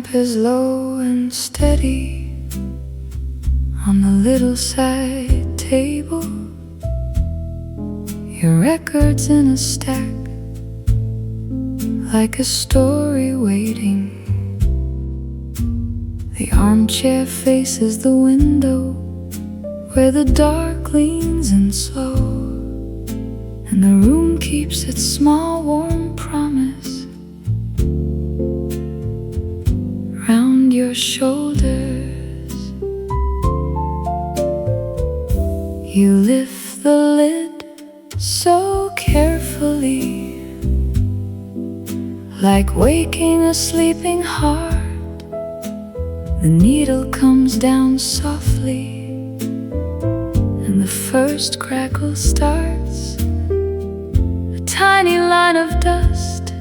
lamp is low and steady on the little side table. Your records in a stack, like a story waiting. The armchair faces the window, where the dark leans in slow, and the room keeps its small warm promise round your shoulders. You lift the lid so carefully, like waking a sleeping heart. The needle comes down softly, and the first crackle starts. A tiny line of dust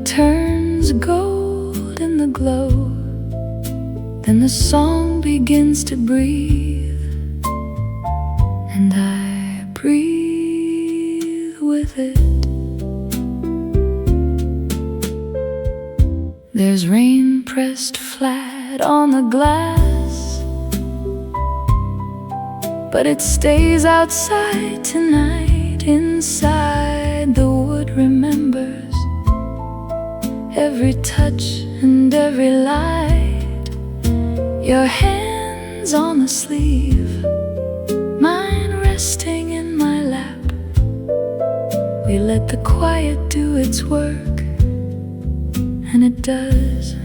turns gold in the glow. Then the song begins to breathe, and I breathe with it. There's rain pressed flat on the glass, but it stays outside tonight. Inside, the wood remembers every touch and every light. Your hands on the sleeve, mine resting in my lap. We let the quiet do its work, and it does.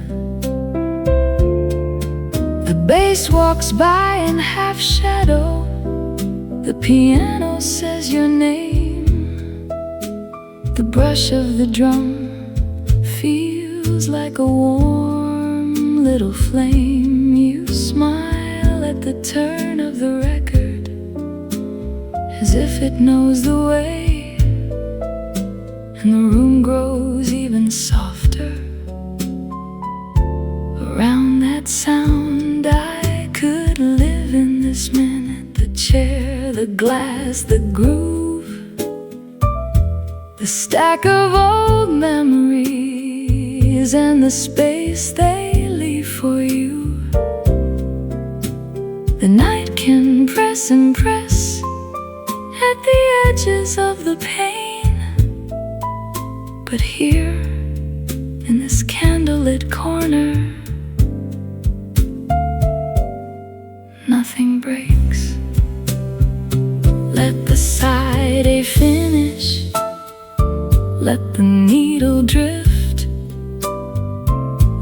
The bass walks by in half shadow. The piano says your name. The brush of the drum feels like a warm little flame. You smile at the turn of the record, as if it knows the way, and the room grows even softer around that sound. I could live in this minute. The chair, the glass, the groove, the stack of old memories, and the space they leave for you. The night can press and press at the edges of the pain, but here in this candlelit corner, nothing breaks. Let the side A finish, let the needle drift,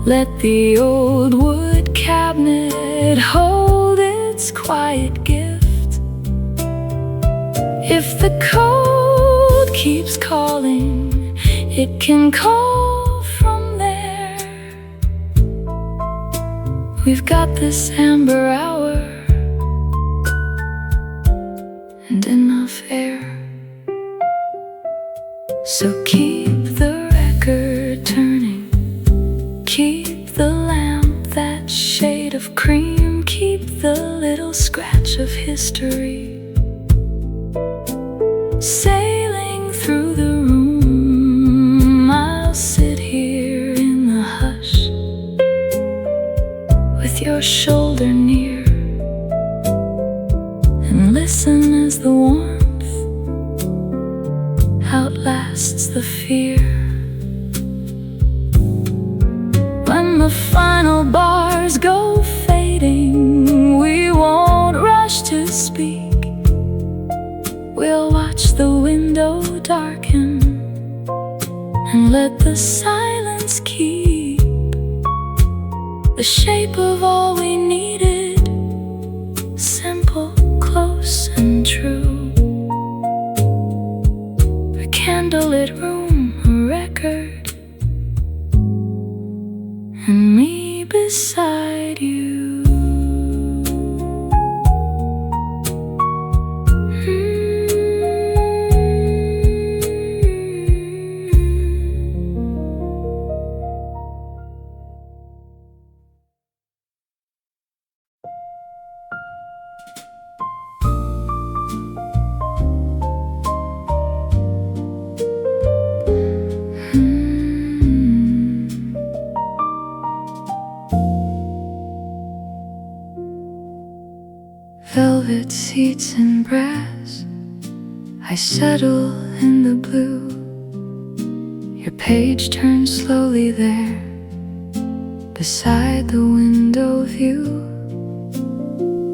let the old wood cabinet hold its quiet gift. If the cold keeps calling, it can call from there. We've got this amber hour and enough air. So keep the record turning, keep the lamp that shade of cream, keep the little scratch of history sailing through the room. I'll sit here in the hush with your shoulder near, and listen as the warmth outlasts the fear. When the final bars go fading, we won't rush to speak. We'll watch the window darken and let the silence keep the shape of all we needed, simple, close, and true. A candlelit room, a record, and me beside you. velvet seats and brass. I settle in the blue. Your page turns slowly there, beside the window view.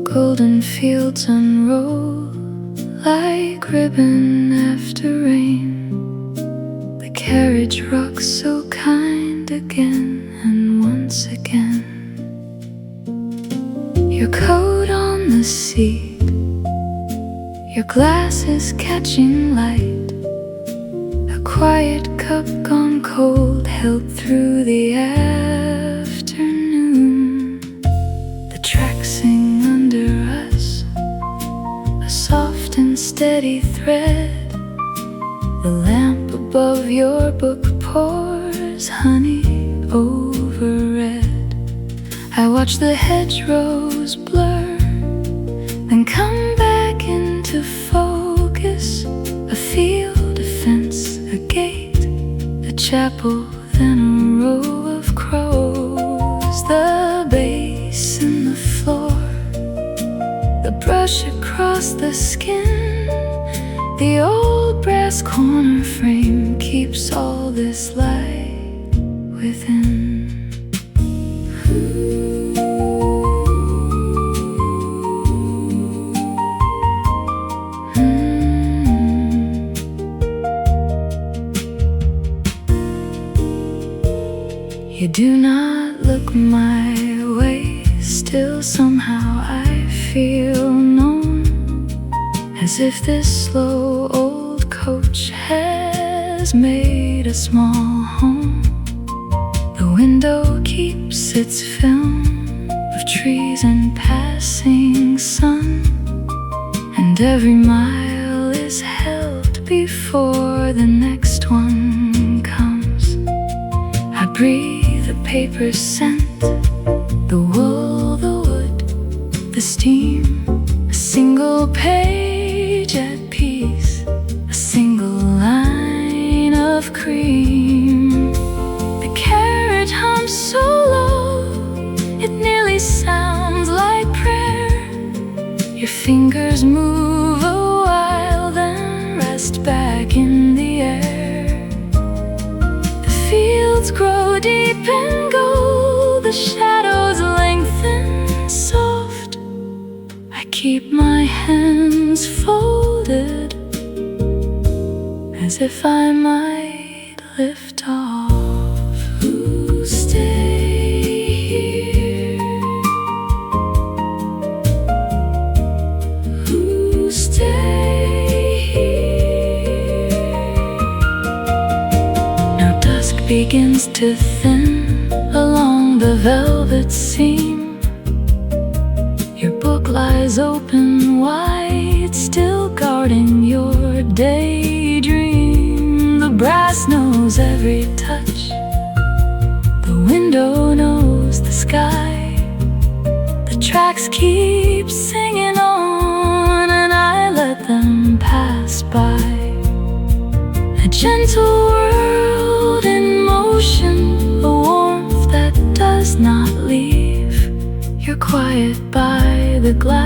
Golden fields unroll like ribbon after rain. The carriage rocks so kind again and once again. Your coat on the seat, your glasses catching light. A quiet cup gone cold, held through the afternoon. The tracks sing under us, a soft and steady thread. The lamp above your book pours honey over red. I watch the hedgerows blur, then come back into focus. A field, a fence, a gate, a chapel, then a row of crows. The bass in the floor, the brush across the skin. The old brass corner frame keeps all this light within. You do not look my way, still somehow I feel known, as if this slow old coach has made a small home. The window keeps its film of trees and passing sun, and every mile is held before the next one comes. I breathe the paper scent, the wool, the wood, the steam. A single page at peace, a single line of cream. The carriage hums so low, it nearly sounds like prayer. Your fingers move a while, then rest back in the air. The fields grow deep in gold, the shadows lengthen soft. I keep my hands folded, as if I might lift off. Who stay here? Who stay here? Now dusk begins to thin along the velvet seam. Your book lies open wide, still guarding your daydream. The brass knows every touch, the window knows the sky. The tracks keep singing on, and I let them pass by. A gentle world in motion, a warmth that does not leave. You're quiet by the glass,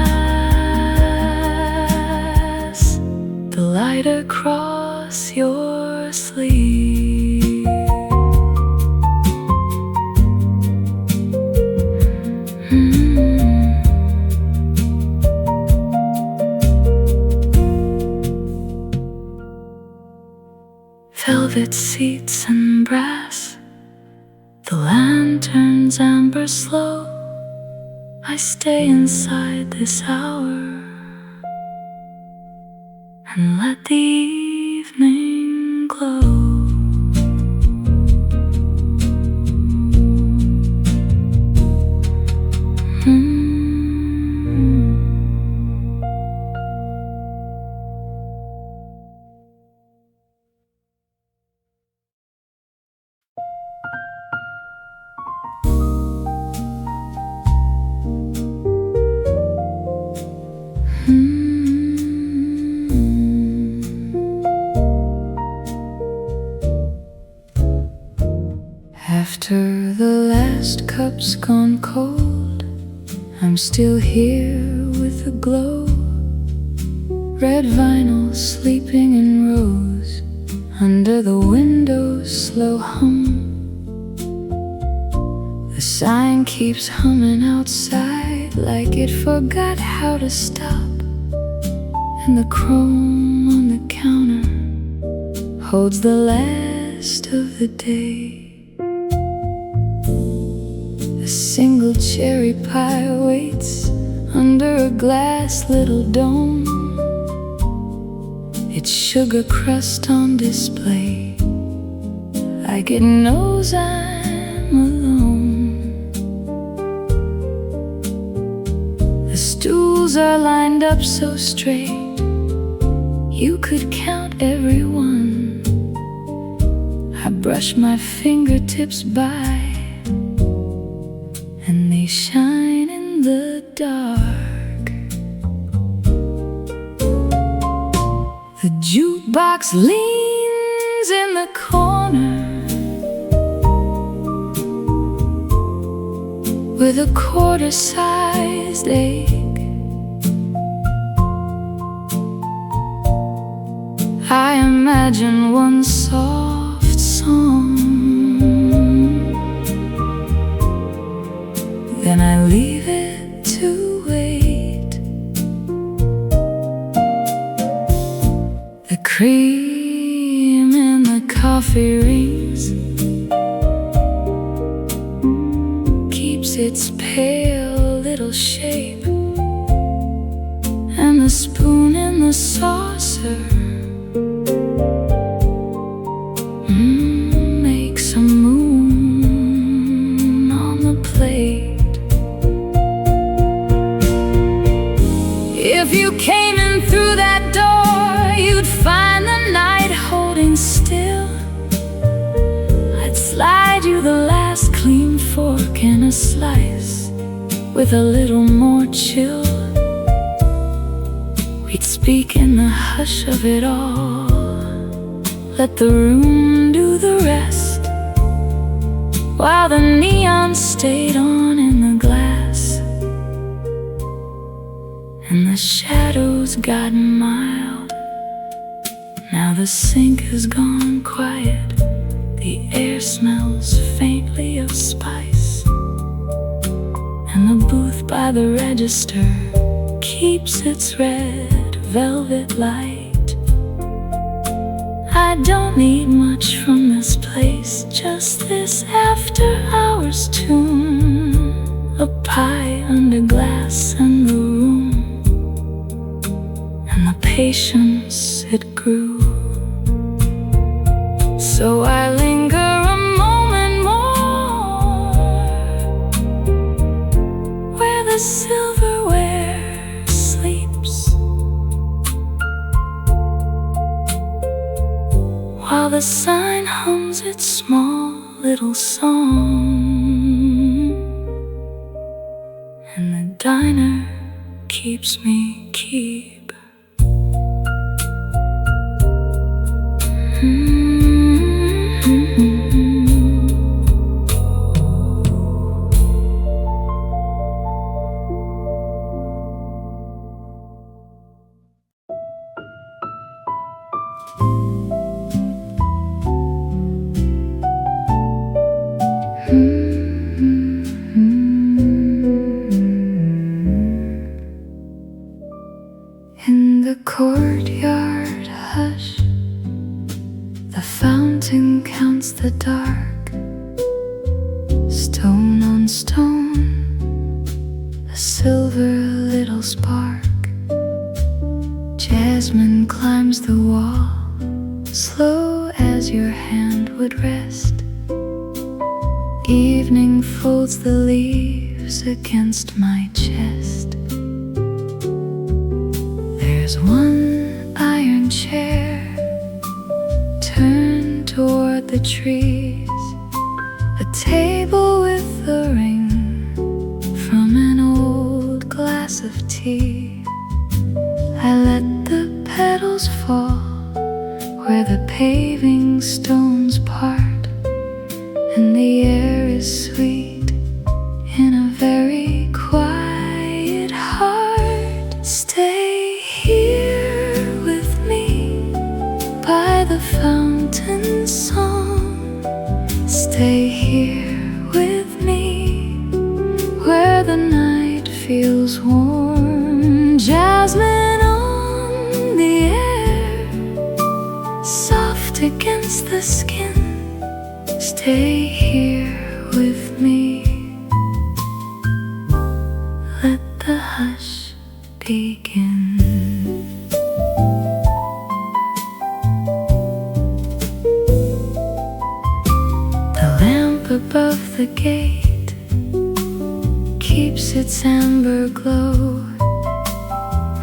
the light across your sleeve. Velvet seats and brass, the lanterns amber slow. I stay inside this hour and let the evening glow. After the last cup's gone cold, I'm still here with a glow red vinyl sleeping in rows under the window's slow hum. The sign keeps humming outside like it forgot how to stop, and the chrome on the counter holds the last of the day. A single cherry pie waits under a glass little dome, its sugar crust on display like it knows I'm alone. The stools are lined up so straight you could count every one. I brush my fingertips by and they shine in the dark. The jukebox leans in the corner with a quarter-sized egg. I imagine one soft song, then I leave it to wait. The cream in the coffee rings keeps its pale little shape, and the spoon in the saucer makes a moon on the plate. If you came in through that door, you'd find the night holding still. I'd slide you the last clean fork in a slice with a little more chill. We'd speak in the hush of it all, let the room do the rest, while the neon stayed on in the glass, and the shadows got mild. Now the sink has gone quiet, the air smells faintly of spice, and the booth by the register keeps its red velvet light. I don't need much from this place, just this after-hours tune, a pie under glass and the room, and the patience it grew. So I linger a moment more where the silverware sleeps, while the sign hums its small little song, and the diner keeps me keep. In the courtyard hush, the fountain counts the dark, stone on stone, a silver little spark. Jasmine climbs the wall, slow as your hand would rest. Evening folds the leaves against my chest. There's one iron chair turned toward the trees, a table with a ring from an old glass of tea. I let the petals fall where the paving stones part, and the air is sweet in a very quiet heart. Stay here by the fountain song. Stay here with me, where the night feels warm. Jasmine on the air, soft against the skin. Stay here with me, let the hush begin. The lamp above the gate keeps its amber glow.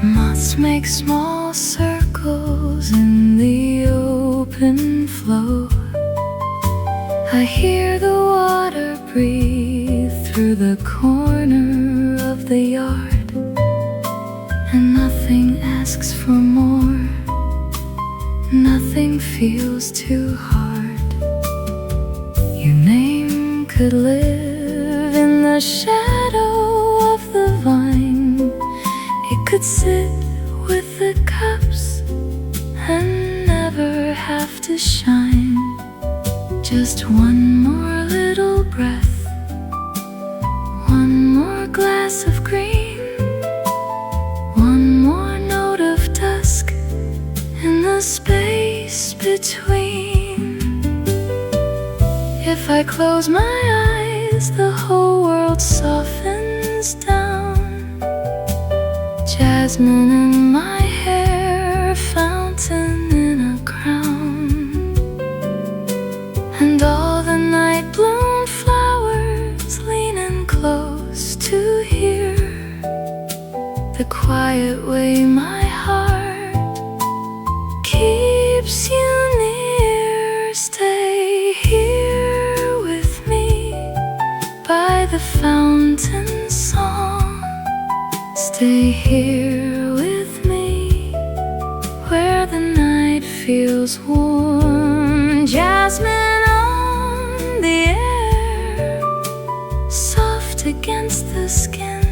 Moths make small circles in the open flow. I hear the water breathe through the corner of the yard, and nothing asks for more, nothing feels too hard. Your name could live in the shadow of the vine. It could sit with the cups and never have to shine. Just one more little breath, one more glass of green, one more note of dusk in the space between. If I close my eyes, the whole world softens down. Jasmine in my hair, fountain in a crown, and all the night bloom flowers leaning close to hear the quiet way my heart keeps you near. Stay here with me by the fountain song. Stay here with me where the night feels warm. Jasmine on the air, soft against the skin.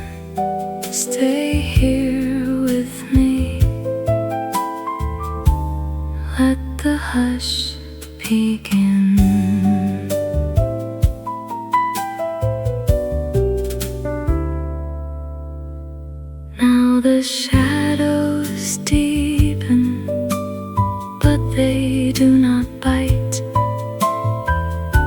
Stay here with me, let the hush begin. Now the shadows deepen, but they do not bite.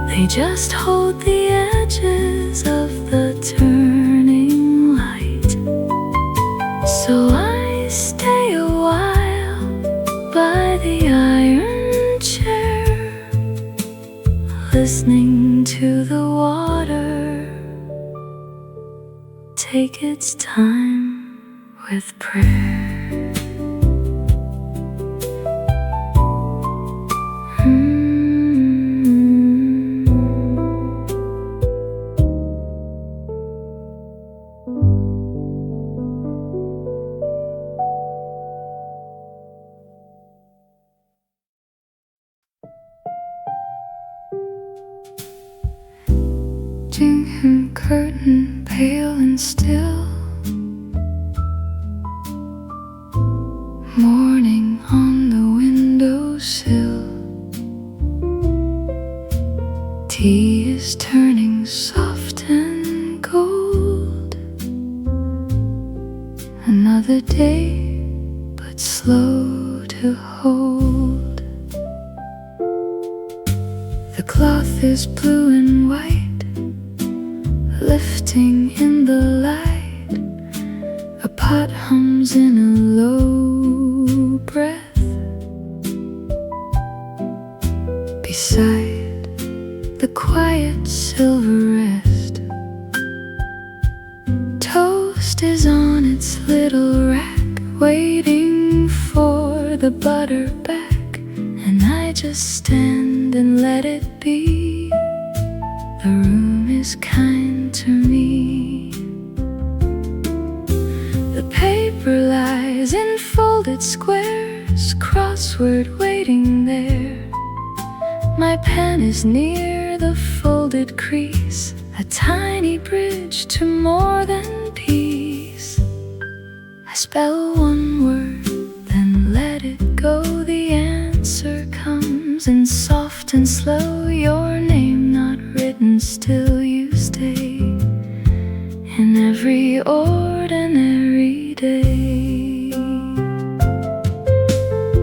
They just hold the edges of the turning light. So I stay a while by the iron chair, listening to the water take its time with prayer. Gingham curtain, pale and still, morning on the windowsill. Tea is turning soft and gold. Another day, but slow to hold. The cloth is blue and white, lifting in the light. A pot hums in a low breath beside the quiet silver rest. Toast is on its little rack, waiting for the butter back, and I just stand and let it be. The room is kind to me. The paper lies in folded squares, crossword waiting there. My pen is near the folded crease, a tiny bridge to more than peace. I spell one word, then let it go. The answer comes. and soft and slow, your name not written, still you stay in every ordinary day.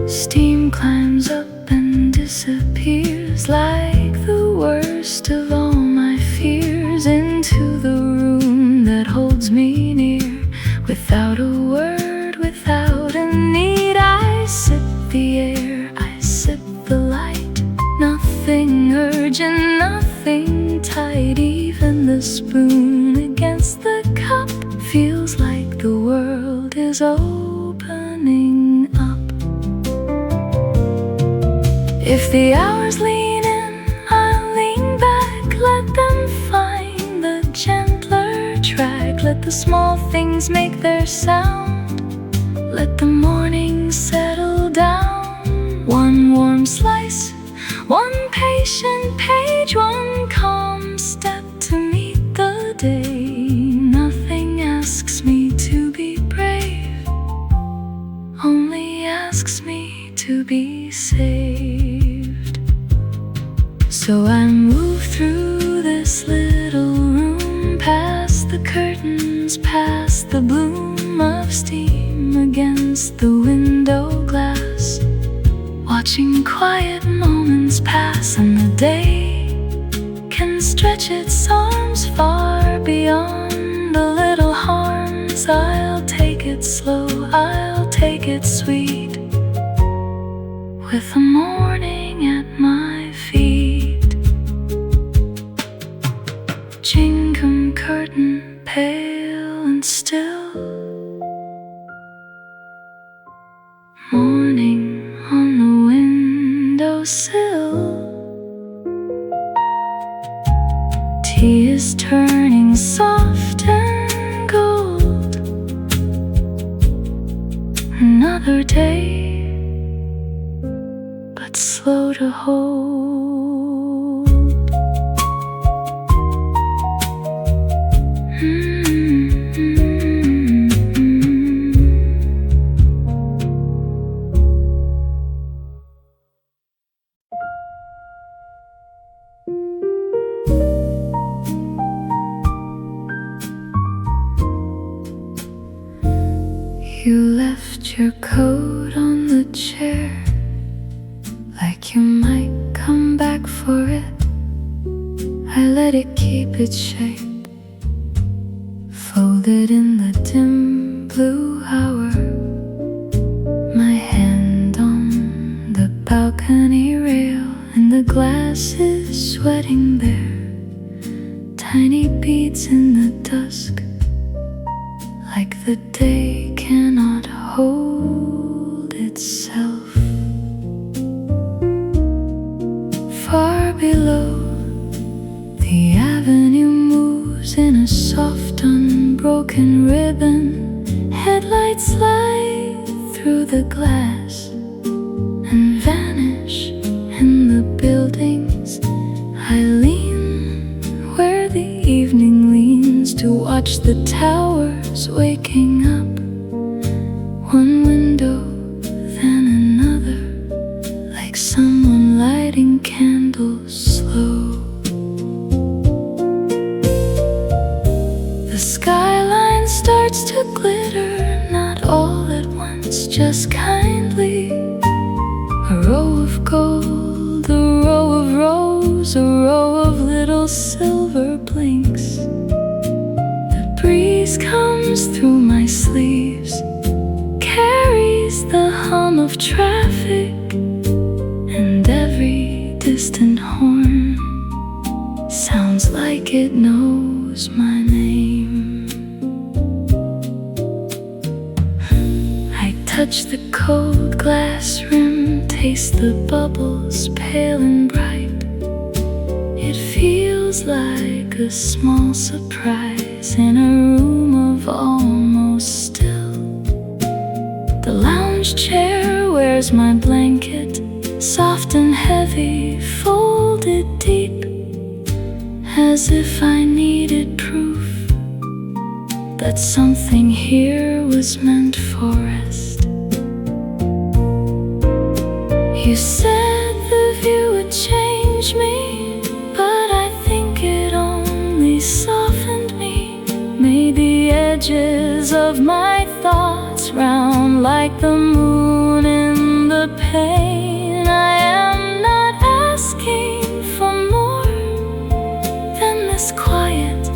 Steam climbs up and disappears like the worst of all my fears into the room that holds me near. Without a word, without a need, I sip the air, I sip the light. Nothing urgent, nothing tight. Even the spoon against the cup feels like the world is opening up. If the hours lean in, I'll lean back. Let them find the gentler track. Let the small things make their sound. Let the morning settle down. One warm slice, one patient page, one calm step to meet the day. Nothing asks me to be brave, only asks me to be saved. So I move through this little room, past the curtains, past the bloom of steam against the window glass, watching quiet moments pass, and the day can stretch its arms far beyond the little harms. I'll take it slow, I'll take it sweet, with the morning at my feet. Gingham curtain, pale and still, morning on the windowsill. Tea is turning soft and gold. Another day, but slow to hold. You left your coat on the chair, like you might come back for it. I let it keep its shape, folded in the dim blue hour. My hand on the balcony rail, and the glass is sweating there. Tiny beads in the dusk, like the day cannot hold itself. Far below, the avenue moves in a soft unbroken ribbon. Headlights light through the glass and vanish in the buildings. I lean where the evening leans to watch the towers waking up. One window, then another, like someone lighting candles slow. The skyline starts to glitter, not all at once, just kindly. A row of gold, a row of rose, a row of little silver blinks. The breeze comes through my sleeves, carries the hum of traffic, and every distant horn sounds like it knows my name. I touch the cold glass rim, taste the bubbles pale and bright. It feels like a small surprise in a room of almost still. The lounge chair wears my blanket, soft and heavy, folded deep, as if I needed proof that something here was meant for rest. You said the view round like the moon in the pain. I am not asking for more than this quiet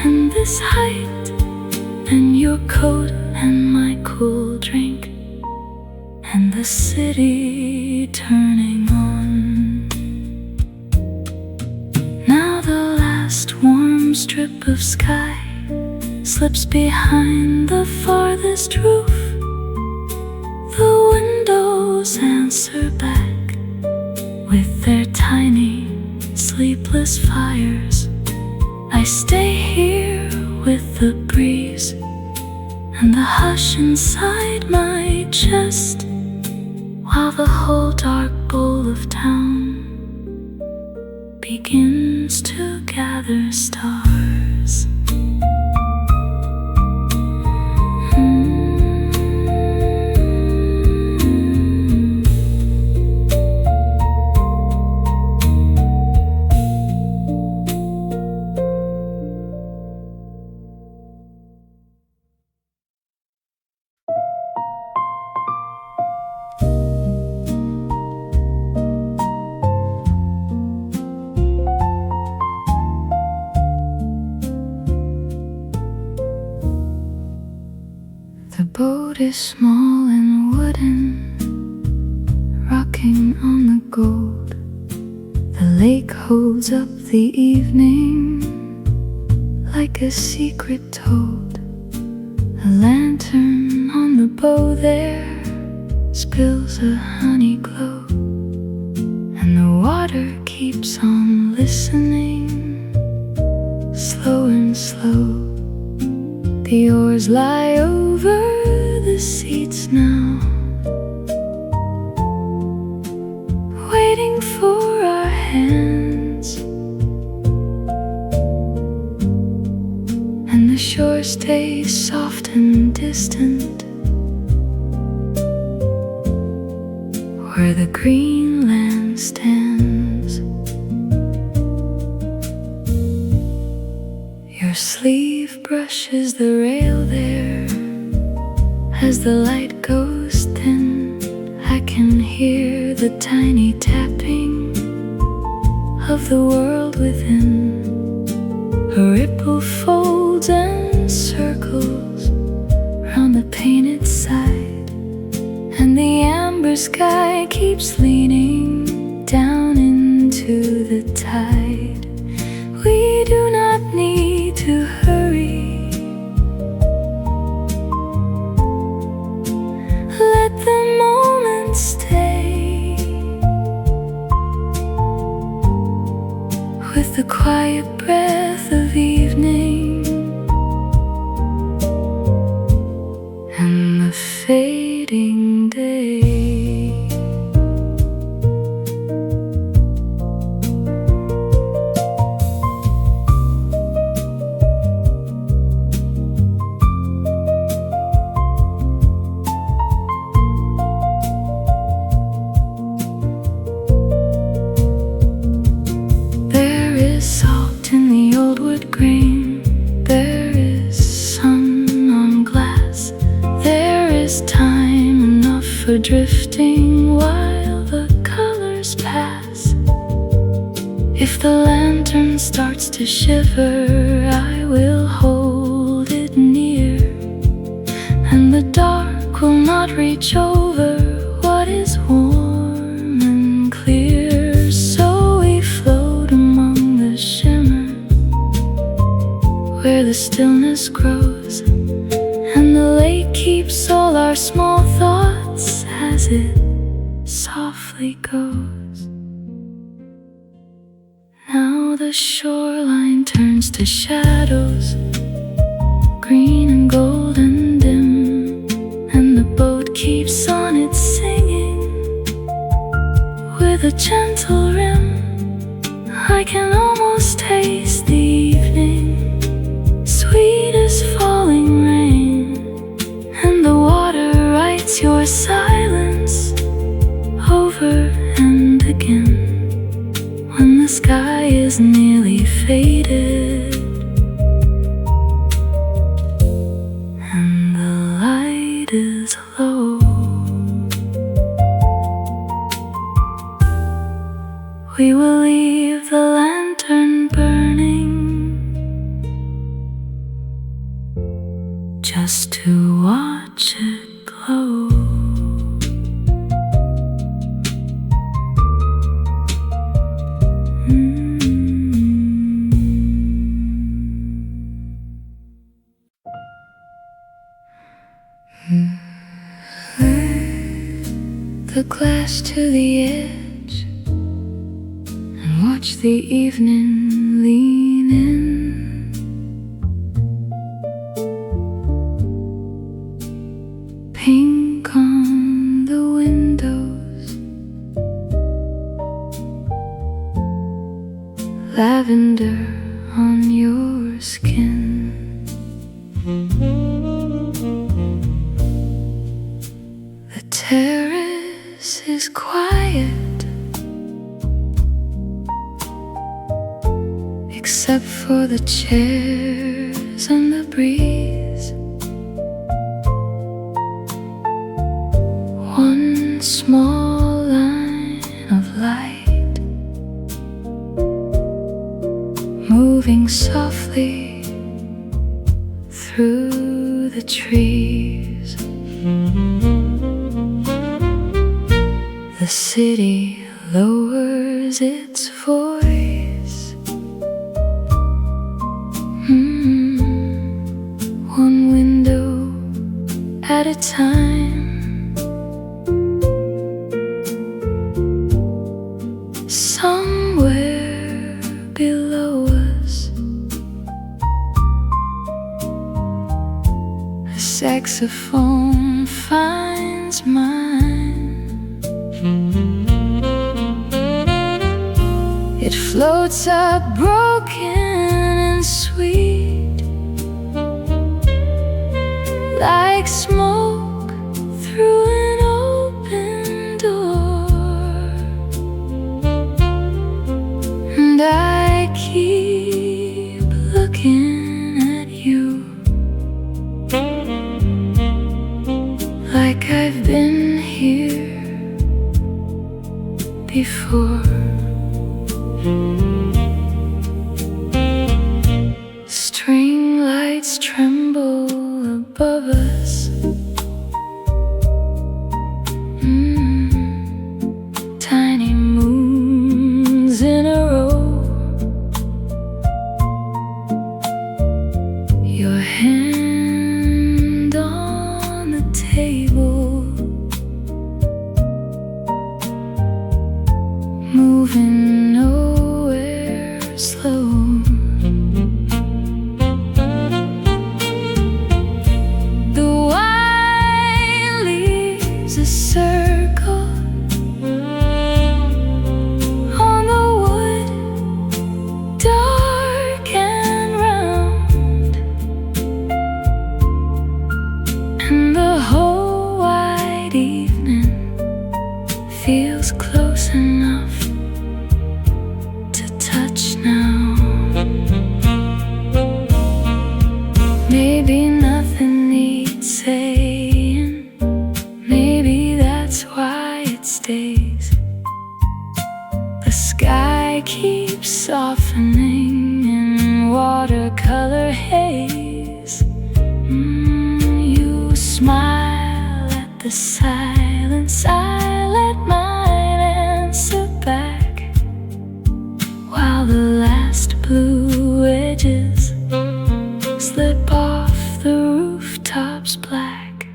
and this height, and your coat and my cool drink, and the city turning on. Now the last warm strip of sky slips behind the farthest roof. The windows answer back with their tiny, sleepless fires. I stay here with the breeze and the hush inside my chest, while the whole dark bowl of town begins to gather stars. The boat is small and wooden, rocking on the gold. The lake holds up the evening like a secret told. A lantern on the bow there spills a honey glow, and the water keeps on listening, slow and slow. The oars lie over the seats now, waiting for our hands, and the shore stays soft and distant, where the green land stands. Your sleeve brushes the rail there. As the light goes thin, I can hear the tiny tapping of the world within. A ripple folds and circles round the painted side, and the amber sky keeps leaning down into the tide. We do not need to hurry. Let the moment stay with the quiet breath of evening and the fading day. Salt in the old wood grain, there is sun on glass, there is time enough for drifting while the colors pass. If the lantern starts to shiver, I will hold it near, and the dark will not reach over what is warm and clear. So we float among the shimmer where the stillness grows, and the lake keeps all our small thoughts as it softly goes. Now the shoreline turns to shadows, green and gold and dim, and the boat keeps on its singing with a gentle rim. I can almost taste the evening, sweet as falling rain, and the water writes your silence over and again. When the sky is nearly faded and the light is We will leave the lantern burning just to watch it glow. The glass to the edge and watch the evening lean in. Pink on the windows, lavender on your skin. The terrace is quiet, except for the chairs and the breeze. One small line of light moving softly through the trees. The city lowers its voice. One window at a time. Somewhere below us, a saxophone finds mine. It floats up broken and sweet, like smoke through an open door. And I keep looking at you, like I've been here before. String lights tremble above us. Tiny moons in a row. Your hand on the table, moving nowhere slow. The wine leaves a circle on the wood, dark and round, and the whole wide evening feels close enough to touch now. Maybe nothing needs saying, maybe that's why it stays. The sky keeps softening in watercolor haze. You smile at the silence, I let mine answer back, while the last blue edges slip off the rooftops black.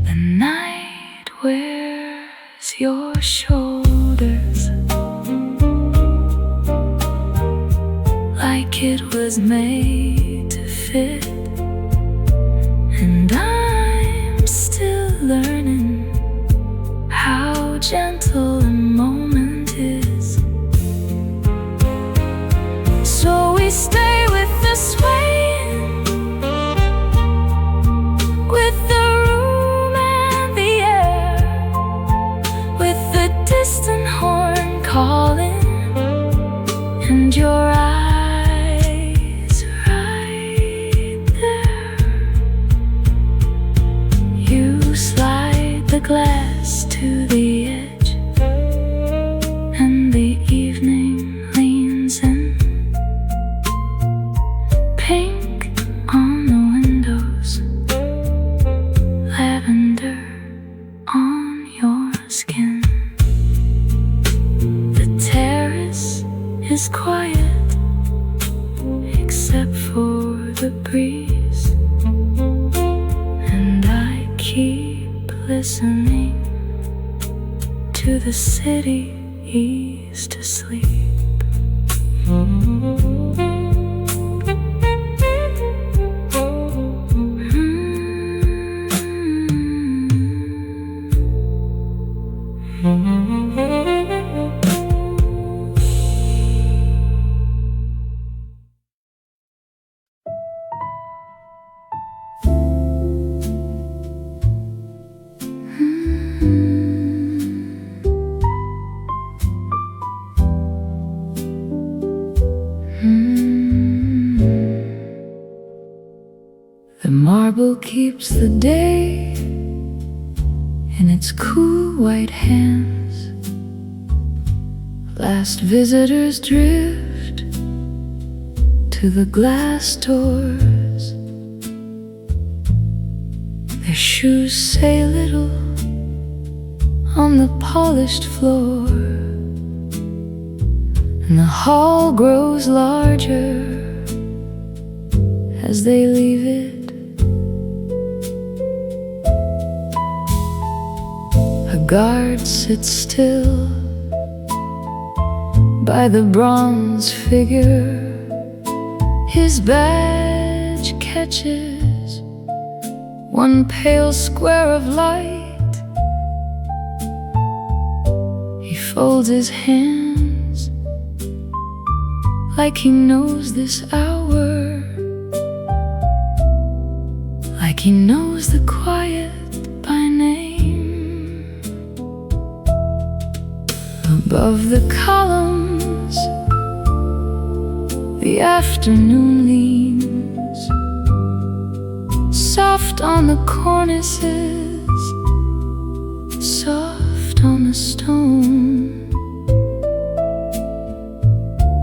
The night wears your shoulders like it was made to fit, and I'm still learning how gentle a moment is. So we stay with the swaying, with the room and the air, with the distant horn calling, and your eyes right there. You slide the glass to the edge is quiet except for the breeze, and I keep listening to the city eased to sleep. The marble keeps the day in its cool white hands. Last visitors drift to the glass doors. Their shoes say little on the polished floor, and the hall grows larger as they leave it. A guard sits still by the bronze figure. His badge catches one pale square of light. He folds his hands like he knows this hour, like he knows the quiet by name. Above the columns, the afternoon leans, soft on the cornices, soft on the stone.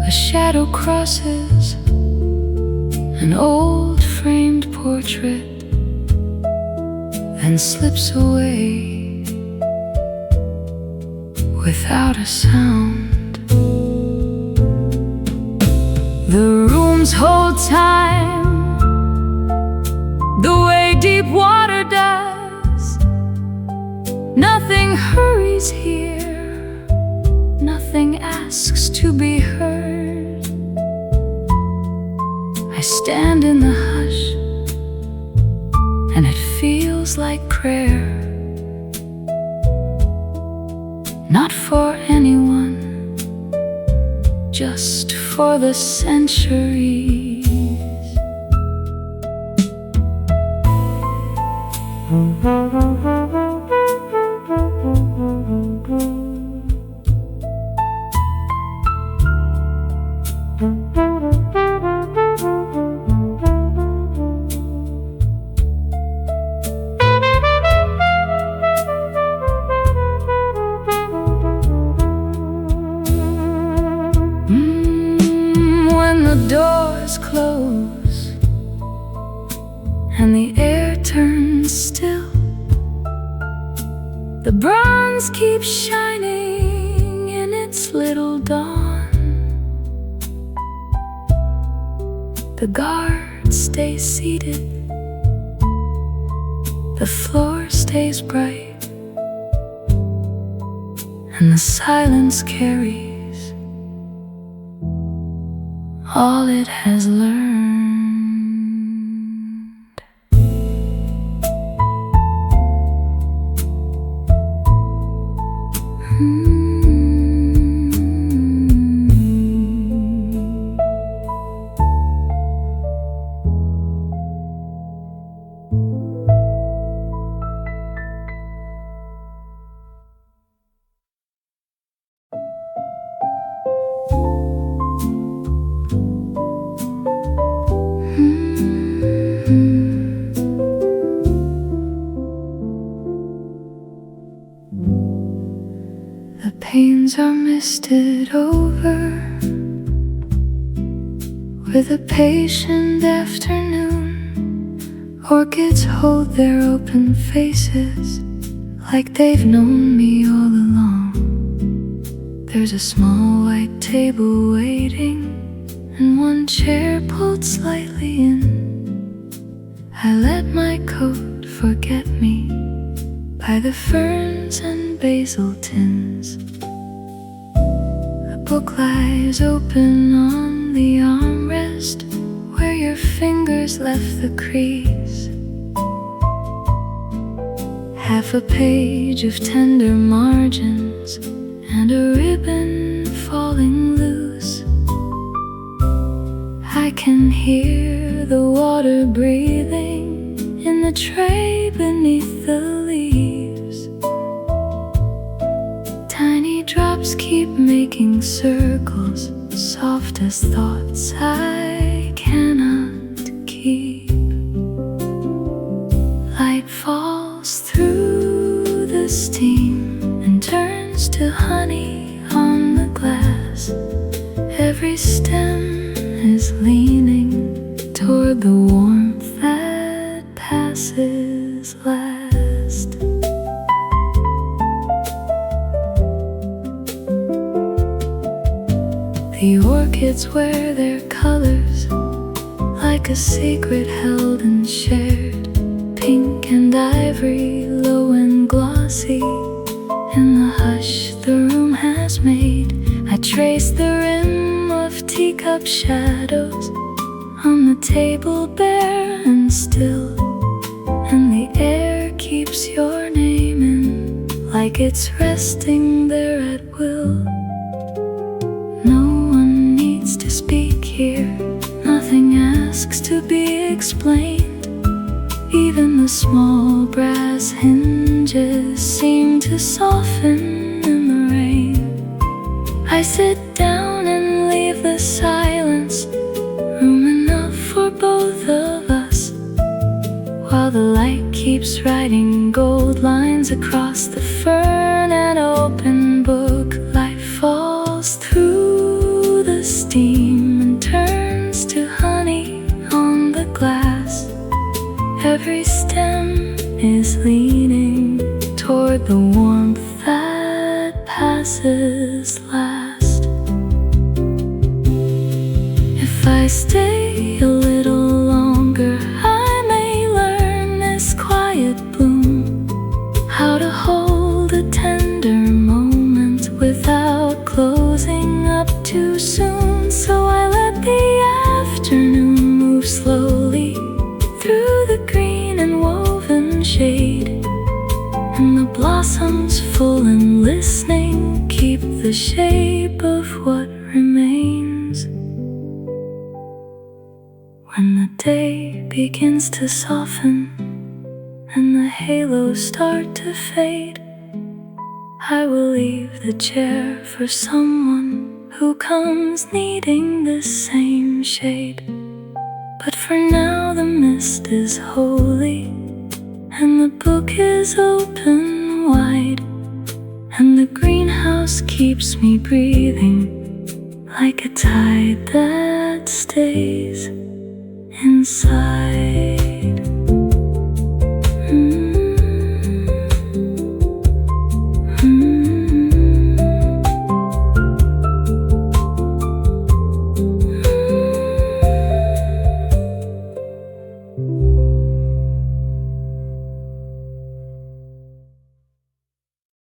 A shadow crosses an old framed portrait and slips away without a sound. The rooms hold time the way deep water does. Nothing hurries here, nothing asks to be heard. I stand in the hush and it feels like prayer, not for anyone, just for the centuries. When the doors close and the air turns still, the bronze keeps shining in its little dawn. The guard stays seated, the floor stays bright, and the silence carries all it has learned. The pains are misted over with a patient afternoon. Orchids hold their open faces like they've known me all along. There's There's a small white table waiting, and one chair pulled slightly in. I let my coat forget me by the ferns and basil tins. A book lies open on the armrest where your fingers left the crease. Half a page of tender margins and a ribbon falling loose. I can hear the water breathing in the tray beneath the leaves. Tiny drops keep making circles, soft as thoughts I cannot keep. Light falls through the steam and turns to honey on the glass. Every stem is leaning toward the warmth that passes last. The orchids wear their colors like a secret held and shared. Pink and ivory, low and glossy. In the hush the room has made, I trace the rim of teacup shadows on the table, bare and still. And the air keeps your name in, like it's resting there at will. No one needs to speak here, nothing asks to be explained. Even the small brass hinges seem to soften in the rain. I sit down and leave the silence, room enough for both of us, while the light keeps writing gold lines across the fern and open book. Light falls through the steam and turns to honey on the glass. Every stem is leaning toward the warmth that passes last. If I stay a little longer, I may learn this quiet bloom, how to hold a tender moment without closing up too soon. So I let the afternoon move slowly through the green and woven shade, and the blossoms full and listening keep the shape of what remains. When the day begins to soften and the halos start to fade, I will leave the chair for someone who comes needing the same shade. But for now the mist is holy, and the book is open wide, and the greenhouse keeps me breathing like a tide that stays inside.